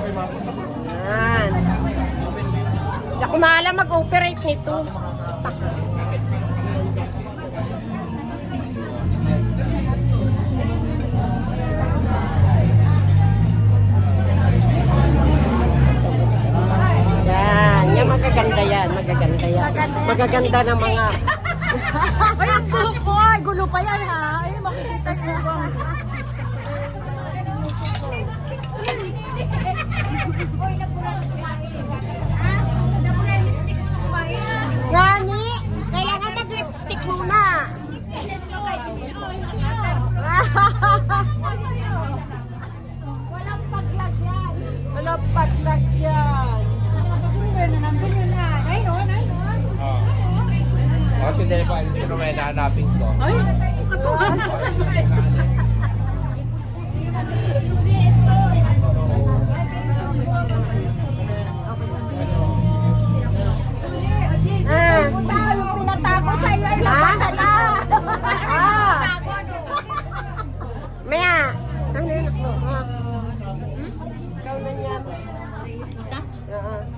Yan. Hindi ako maalam mag-operate nito. Yan magaganda yan, magaganda yan. Magaganda ng mga... Ay, ang buhok ko ay gulo pa yan ha. Ay, makikita yung buhok. Rani, kailangan mag-lipstick muna. Walang paglagyan. Walang paglagyan. Kasi dahil pa sino may nahanapin ko. Ay, katawan. Yung pinatago sa iyo ay labasa na. Maya, ano yun ako? Ikaw na niya.